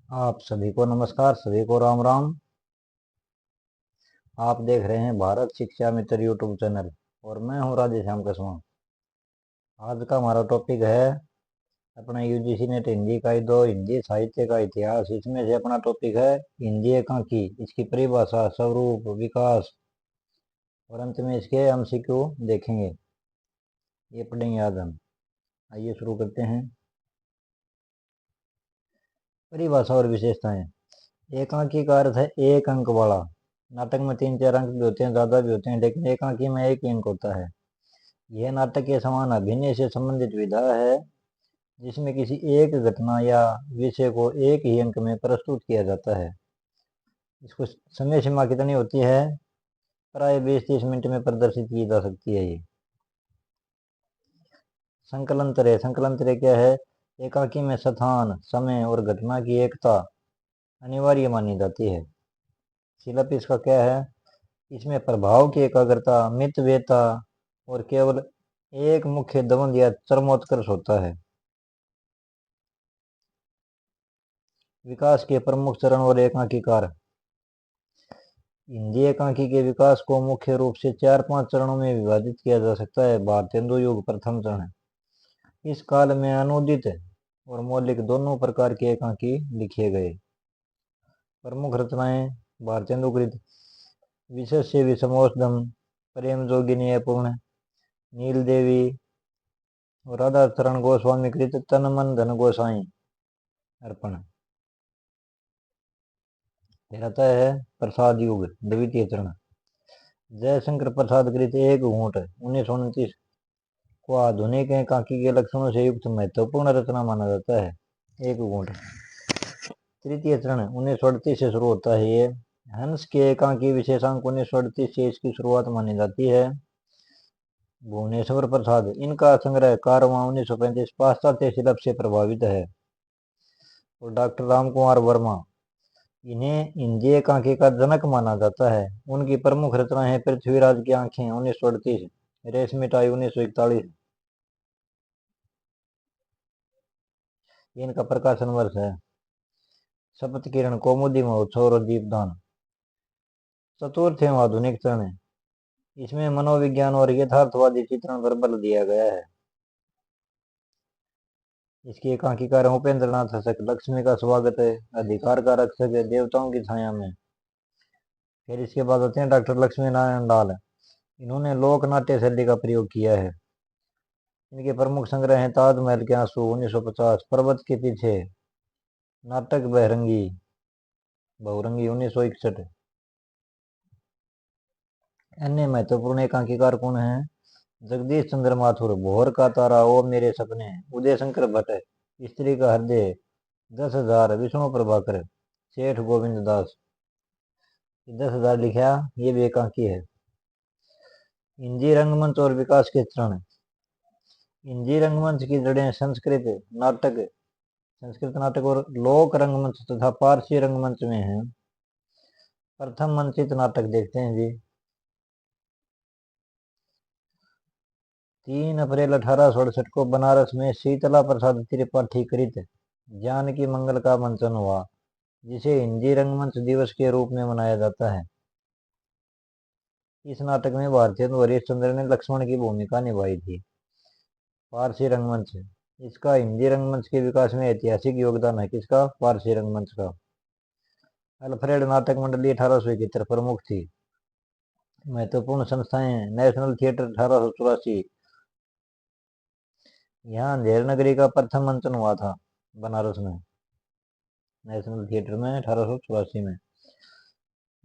आप सभी को नमस्कार, सभी को राम राम। आप देख रहे हैं भारत शिक्षा मित्र यूट्यूब चैनल और मैं हूं राधेश्याम कसवा। आज का हमारा टॉपिक है अपना यूजीसी नेट हिंदी का दो हिंदी साहित्य का इतिहास। इसमें से अपना टॉपिक है हिंदी एकांकी, इसकी परिभाषा, स्वरूप, विकास और अंत में इसके एमसीक्यू देखेंगे। ये पढ़ेंगे आज हम। आइए शुरू करते हैं। परिभाषा और विशेषताएं। एकांकी का अर्थ है एक अंक वाला। नाटक में 3-4 अंक भी होते हैं, ज्यादा भी होते हैं, लेकिन एकांकी में एक ही अंक होता है। यह नाटक के समान अभिनय से संबंधित विधा है जिसमें किसी एक घटना या विषय को एक ही अंक में प्रस्तुत किया जाता है। इसको समय सीमा कितनी होती है? प्राय 20-30 मिनट में प्रदर्शित की जा सकती है। ये संकलंतर संकलंतर क्या है? एकांकी में स्थान, समय और घटना की एकता अनिवार्य मानी जाती है। शिल्प इसका क्या है? इसमें प्रभाव की एकाग्रता, मितव्ययता और केवल एक मुख्य दवंद या चरमोत्कर्ष होता है। विकास के प्रमुख चरण और एकांकीकार। हिंदी एकांकी के विकास को मुख्य रूप से 4-5 चरणों में विभाजित किया जा सकता है। भारतेंदु युग प्रथम चरण। इस काल में अनुदित और मौलिक दोनों प्रकार के एकांकी लिखे गए। प्रमुख रचनाएं: भारतेंदु कृत, विशेष्य विषमोषधम, प्रेम जोगिनी अपूर्ण, नील देवी और राधा चरण गोस्वामी कृत तन मन धन गोसाई अर्पण। रहता है प्रसाद युग द्वितीय चरण। जयशंकर प्रसाद कृत एक घूंट 1929 को आधुनिक एकांकी के लक्षणों से युक्त महत्वपूर्ण रचना माना जाता है। एक घूंट। तृतीय चरण 1938 से शुरू होता है। ये हंस के एकांकी विशेषांक 1938 से इसकी शुरुआत मानी जाती है। भुवनेश्वर प्रसाद, इनका संग्रह कारवां 1935 पाश्चात्य शिल्प से प्रभावित है। और डॉक्टर राम कुमार वर्मा, इन्हें हिंदी एकांकी का जनक माना जाता है। उनकी प्रमुख रचना है पृथ्वीराज की आंखें 1938, रेशमी टाई 1941। इनका प्रकाशन वर्ष है। शपथ किरण, कौमुदी महोत्सव और दीपदान। चतुर्थ एवं आधुनिक चरण। इसमें मनोविज्ञान और यथार्थवादी चित्रण पर बल दिया गया है। इसकी एकांकीकार उपेंद्र नाथ हसक, लक्ष्मी का स्वागत है, अधिकार का रक्षक है, देवताओं की छाया में। फिर इसके बाद आते हैं डॉक्टर लक्ष्मी नारायण लाल। इन्होंने लोक नाट्य शैली का प्रयोग किया है। इनके प्रमुख संग्रह हैं ताजमहल के आंसू 1950, पर्वत के पीछे, नाटक बहरंगी बहुरंगी 1961। अन्य महत्वपूर्ण एकांकीकार कौन है? जगदीश चंद्र माथुर, भोर का तारा, ओ मेरे सपने, उदय शंकर भट्ट, स्त्री का हृदय, 10,000, विष्णु प्रभाकर, सेठ गोविंद दास। 10,000 लिखा, ये भी एकांकी है। हिंदी रंगमंच और विकास के चरण। हिंदी रंगमंच की जड़ें संस्कृत नाटक और लोक रंगमंच तथा पारसी रंगमंच में है। प्रथम मंचित नाटक देखते हैं जी। 3 अप्रैल 1868 को बनारस में शीतला प्रसाद त्रिपाठी कृत जानकी मंगल का मंचन हुआ, जिसे हिंदी रंगमंच दिवस के रूप में मनाया जाता है। इस नाटक में भारतेंदु हरिश्चंद्र ने लक्ष्मण की भूमिका निभाई थी। पारसी रंगमंच, इसका हिंदी रंगमंच के विकास में ऐतिहासिक योगदान है। किसका? पारसी रंगमंच का। अल्फ्रेड नाटक मंडली 1871 प्रमुख थी। महत्वपूर्ण संस्थाएं: नेशनल थिएटर 1884, यहाँ अंधेर नगरी का प्रथम मंचन हुआ था बनारस में, नेशनल थिएटर में 1884 में।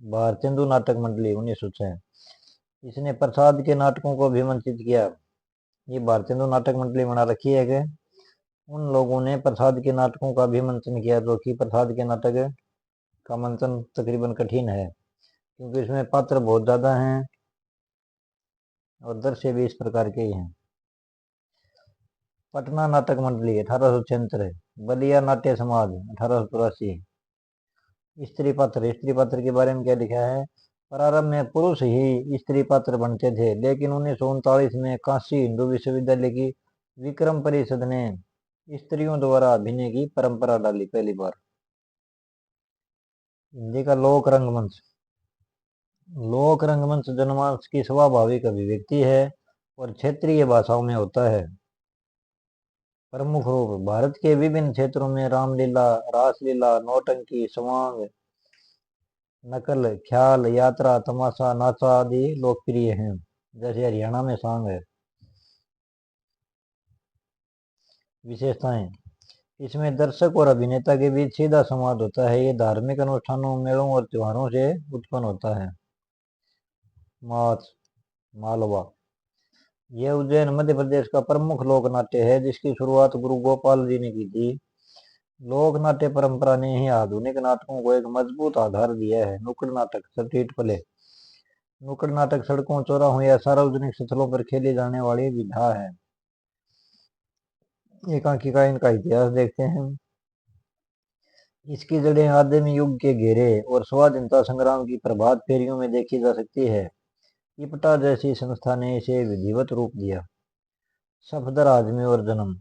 भारतेंदु नाटक मंडली 1906, इसने प्रसाद के नाटकों को भी मंचित किया। ये भारतेंदु नाटक मंडली बना रखी है कि उन लोगों ने प्रसाद के नाटकों का भी मंचन किया, जो कि प्रसाद के नाटक का मंचन तकरीबन कठिन है क्योंकि इसमें पात्र बहुत ज्यादा हैं और दृश्य भी इस प्रकार के ही हैं। पटना नाटक मंडली 1876, बलिया नाट्य समाज 1884। स्त्री पात्र के बारे में क्या लिखा है? प्रारंभ में पुरुष ही स्त्री पात्र बनते थे, लेकिन 1939 में काशी हिंदू विश्वविद्यालय की विक्रम परिषद ने स्त्रियों द्वारा अभिनय की परंपरा डाली पहली बार। हिंदी का लोक रंगमंच। लोक रंगमंच जनमानस की स्वाभाविक अभिव्यक्ति है और क्षेत्रीय भाषाओं में होता है। प्रमुख रूप भारत के विभिन्न क्षेत्रों में रामलीला, रासलीला, नौटंकी, स्वांग, नकल, ख्याल, यात्रा, तमाशा, नाचा आदि लोकप्रिय हैं। जैसे हरियाणा में सांग है। विशेषताएं, इसमें दर्शक और अभिनेता के बीच सीधा संवाद होता है। ये धार्मिक अनुष्ठानों, मेलों और त्योहारों से उत्पन्न होता है। माच, मालवा, यह उज्जैन मध्य प्रदेश का प्रमुख लोक नाट्य है जिसकी शुरुआत गुरु गोपाल जी ने की थी। लोक नाट्य परंपरा ने ही आधुनिक नाटकों को एक मजबूत आधार दिया है। नुक्कड़ नाटक, स्ट्रीट प्ले। नुक्कड़ नाटक सड़कों, चौराहों या सार्वजनिक स्थलों पर खेली जाने वाली विधा है। एकांकी का इनका इतिहास देखते हैं। इसकी जड़ें आदिम युग के घेरे और स्वाधीनता संग्राम की प्रभात फेरियों में देखी जा सकती है। इपटा जैसी संस्था ने इसे विधिवत रूप दिया। सफदर आजमी और जन्म।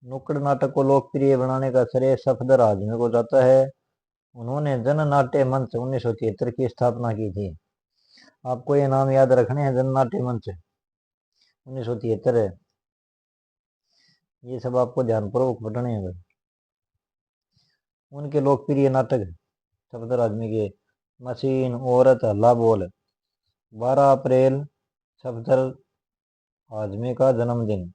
नुक्कड़ नाटक को लोकप्रिय बनाने का श्रेय सफदर आजमी को जाता है। उन्होंने जन नाट्य मंच 1973 की स्थापना की थी। आपको ये नाम याद रखने हैं, जन नाट्य मंच 1973 है। ये सब आपको ध्यानपूर्वक पढ़ने हैं। उनके लोकप्रिय नाटक सफदर आजमी के मशीन, औरत, हल्ला बोल। 12 अप्रैल सफदर आजमी का जन्मदिन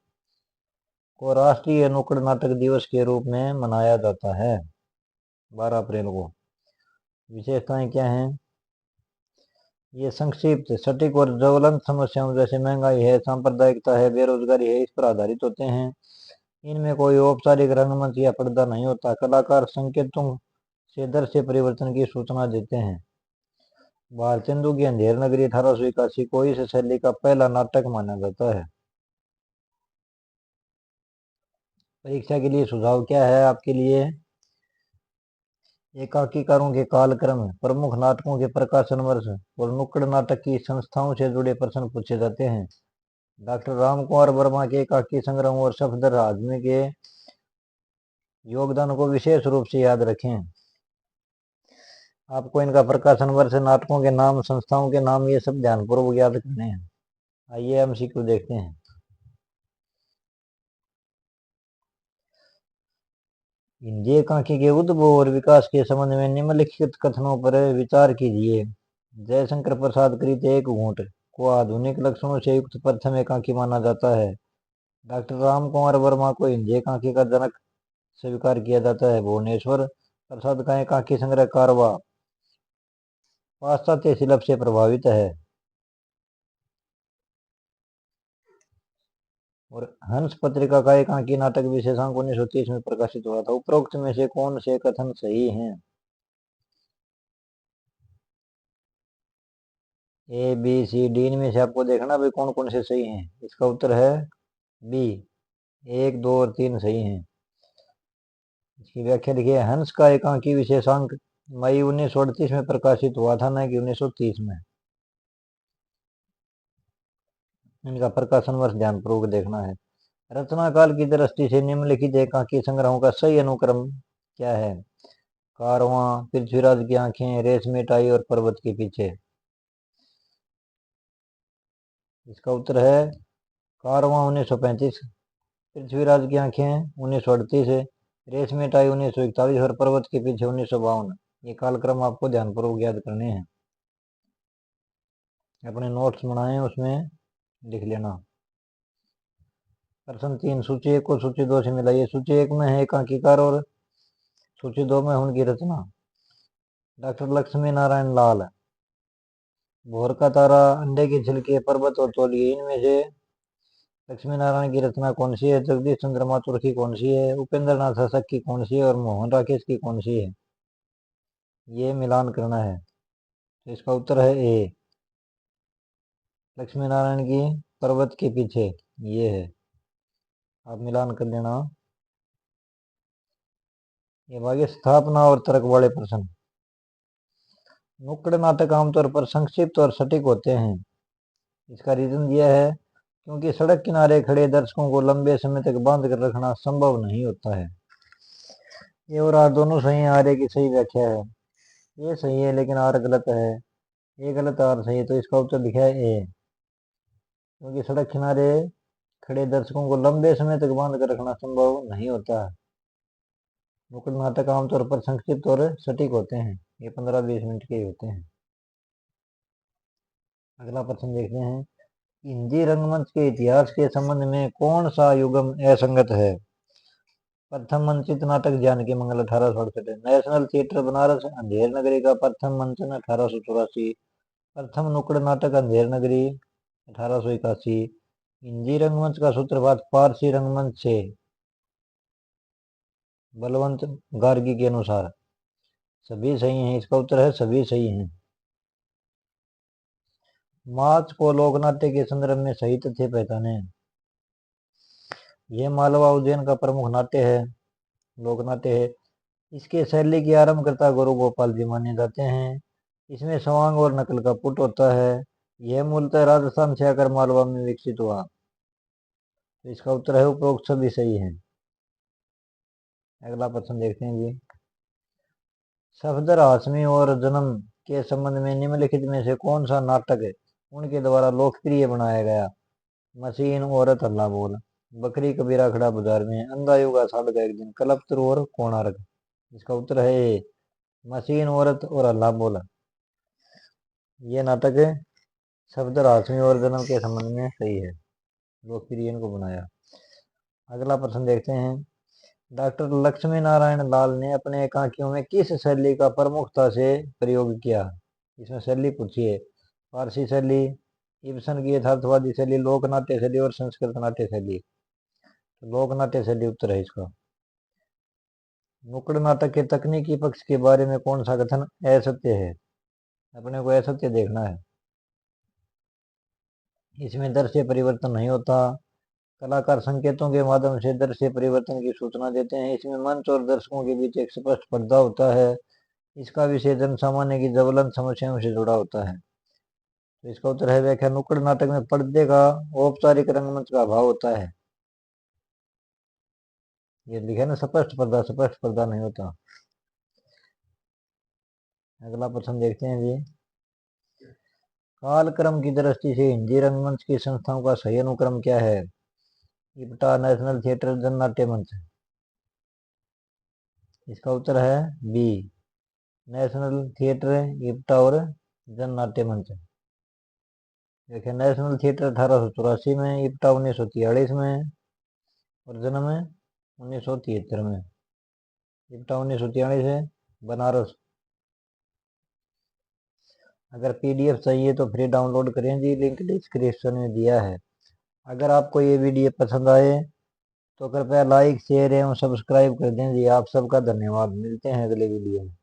को राष्ट्रीय नुक्कड़ नाटक दिवस के रूप में मनाया जाता है, 12 अप्रैल को। विशेषताएं क्या हैं? ये संक्षिप्त, सटीक और ज्वलंत समस्याओं जैसे महंगाई है, सांप्रदायिकता है, बेरोजगारी है, इस पर आधारित होते हैं। इनमें कोई औपचारिक रंगमंच या पर्दा नहीं होता। कलाकार संकेतों से दृश्य परिवर्तन की सूचना देते हैं। भारतेंदु की अंधेर नगरी 1881 को इस शैली का पहला नाटक माना जाता है। परीक्षा के लिए सुझाव क्या है आपके लिए? एकांकीकारों के कालक्रम, प्रमुख नाटकों के प्रकाशन वर्ष और नुक्कड़ नाटक की संस्थाओं से जुड़े प्रश्न पूछे जाते हैं। डॉक्टर राम कुमार वर्मा के एकांकी संग्रह और सफदर आजमी के योगदान को विशेष रूप से याद रखें। आपको इनका प्रकाशन वर्ष, नाटकों के नाम, संस्थाओं के नाम, ये सब ध्यानपूर्वक याद करने हैं। आइए हम एमसीक्यू देखते हैं। हिंदी एकांकी के उद्भव और विकास के संबंध में निम्नलिखित कथनों पर विचार कीजिए। जयशंकर प्रसाद कृत एक घूंट को आधुनिक लक्षणों से युक्त प्रथम एकांकी माना जाता है। डॉक्टर राम कुमार वर्मा को हिंदी एकांकी का जनक स्वीकार किया जाता है। भुवनेश्वर प्रसाद का एकांकी संग्रह कारवा पाश्चात्य शिल्प से प्रभावित है। और हंस पत्रिका का एकांकी नाटक विशेषांक 1930 में प्रकाशित हुआ था। उपरोक्त में से कौन से कथन सही हैं? ए, बी, सी, डी, इनमें से आपको देखना भाई कौन कौन से सही हैं। इसका उत्तर है बी, 1, 2 और 3 सही हैं। इसकी व्याख्या लिखिए। हंस का एकांकी विशेषांक मई 1938 में प्रकाशित हुआ था, न कि 1930 में। इनका प्रकाशन वर्ष ध्यानपूर्वक देखना है। रचना काल की दृष्टि से निम्नलिखित एकांकी संग्रहों का सही अनुक्रम क्या है? कारवां, पृथ्वीराज की आंखें, रेशमी टाई और पर्वत के पीछे। इसका उत्तर है कारवां 1935, पृथ्वीराज की आंखें 1938, रेशमी टाई 1941 और पर्वत के पीछे 1952। ये कालक्रम आपको ध्यानपूर्वक याद करने हैं। अपने नोट्स बनाए, उसमें लिख लेना। प्रश्न 3, सूची 1 को सूची 2 से मिलाइए। सूची 1 में है एकांकीकार और सूची 2 में उनकी रचना। डॉक्टर लक्ष्मी नारायण लाल। भोर का तारा, अंडे के छिलके, पर्वत और तौलिए, इनमें से लक्ष्मी नारायण की रचना कौन सी है? जगदीश चंद्र माथुर की कौन सी है? उपेंद्र नाथ शासक की कौन सी है? और मोहन राकेश की कौन सी है? ये मिलान करना है। तो इसका उत्तर है ए, लक्ष्मी नारायण की पर्वत के पीछे, ये है। आप मिलान कर लेना। ये भाग्य स्थापना और तर्क वाले प्रश्न। नुक्कड़ नाटक आमतौर पर संक्षिप्त और सटीक होते हैं। इसका रीजन यह है क्योंकि सड़क किनारे खड़े दर्शकों को लंबे समय तक बांध कर रखना संभव नहीं होता है। ये और आर दोनों सही, आर्य की सही व्याख्या है। ये सही है लेकिन आर गलत है। ये गलत आर सही है, तो इसका उत्तर लिखा है ए। क्योंकि सड़क किनारे खड़े दर्शकों को लंबे समय तक बांध कर रखना संभव नहीं होता। नुक्कड़ नाटक आमतौर पर संक्षिप्त और सटीक होते हैं, ये 15-20 मिनट के ही होते हैं। अगला प्रश्न देखते हैं, हिंदी रंगमंच के इतिहास के संबंध में कौन सा युगम असंगत है? प्रथम मंचित नाटक जानकी मंगल 1868, नेशनल थिएटर बनारस अंधेर नगरी का प्रथम मंचन 1884, प्रथम नुक्कड़ नाटक अंधेर नगरी 1881, हिंदी रंगमंच का सूत्रपात फारसी रंगमंच से बलवंत गार्गी के अनुसार। सभी सही हैं, इसका उत्तर है सभी सही हैं। मार्च को लोकनाट्य के संदर्भ में सही तथ्य पहचाने। यह मालवा उज्जैन का प्रमुख नाट्य है, लोकनाट्य है। इसके शैली की आरंभकर्ता गुरु गोपाल जी माने जाते हैं। इसमें स्वांग और नकल का पुट होता है। यह मूलतः राजस्थान से आकर मालवा में विकसित हुआ। तो इसका उत्तर है उपरोक्त सभी सही है। अगला प्रश्न देखते हैं जी, सफदर हाशमी और जन्म के संबंध में निम्नलिखित में से कौन सा नाटक है उनके द्वारा लोकप्रिय बनाया गया? मशीन, औरत, हल्ला बोल, बकरी कबीरा खड़ा बाजार में, अंधा युगा साल का एक दिन, कल्पतरु और कोणार्क। इसका उत्तर है मशीन, औरत और हल्ला बोल। ये नाटक सफदर हाशमी और जन्म के संबंध में सही है, लोकप्रिय इनको बनाया। अगला प्रश्न देखते हैं, डॉक्टर लक्ष्मी नारायण लाल ने अपने एकांकियों में किस शैली का प्रमुखता से प्रयोग किया? इसमें शैली पूछी है, फारसी शैली, इब्सन की यथार्थवादी शैली, लोक नाट्य शैली और संस्कृत नाट्य शैली। तो लोक नाट्य शैली उत्तर है इसका। नुक्कड़ नाटक के तकनीकी पक्ष के बारे में कौन सा कथन असत्य है? अपने को असत्य देखना है। इसमें दृश्य परिवर्तन नहीं होता। कलाकार संकेतों के माध्यम से दृश्य परिवर्तन की सूचना देते हैं। इसमें मंच और दर्शकों के बीच एक स्पष्ट पर्दा होता है। इसका विषय जन सामान्य की ज्वलंत समस्याओं से जुड़ा होता है। तो इसका उत्तर है व्याख्या, नुक्कड़ नाटक में पर्दे का औपचारिक रंगमंच का अभाव होता है। ये लिखा है ना, स्पष्ट पर्दा नहीं होता। अगला प्रश्न देखते हैं जी, कालक्रम की दृष्टि से हिंदी रंगमंच की संस्थाओं का सही अनुक्रम क्या है? इप्टा, नेशनल थिएटर, जन नाट्य मंच। इसका उत्तर है बी, नेशनल थिएटर, इप्टा और जन नाट्य मंच। देखिए, नेशनल थिएटर 1884 में, इप्टा 1943 में और जन्म 1973 में। इप्टा 1943 है, बनारस। अगर पीडीएफ चाहिए तो फ्री डाउनलोड करें जी, लिंक डिस्क्रिप्शन में दिया है। अगर आपको ये वीडियो पसंद आए तो कृपया लाइक, शेयर एवं सब्सक्राइब कर दें जी। आप सबका धन्यवाद। मिलते हैं अगले वीडियो में।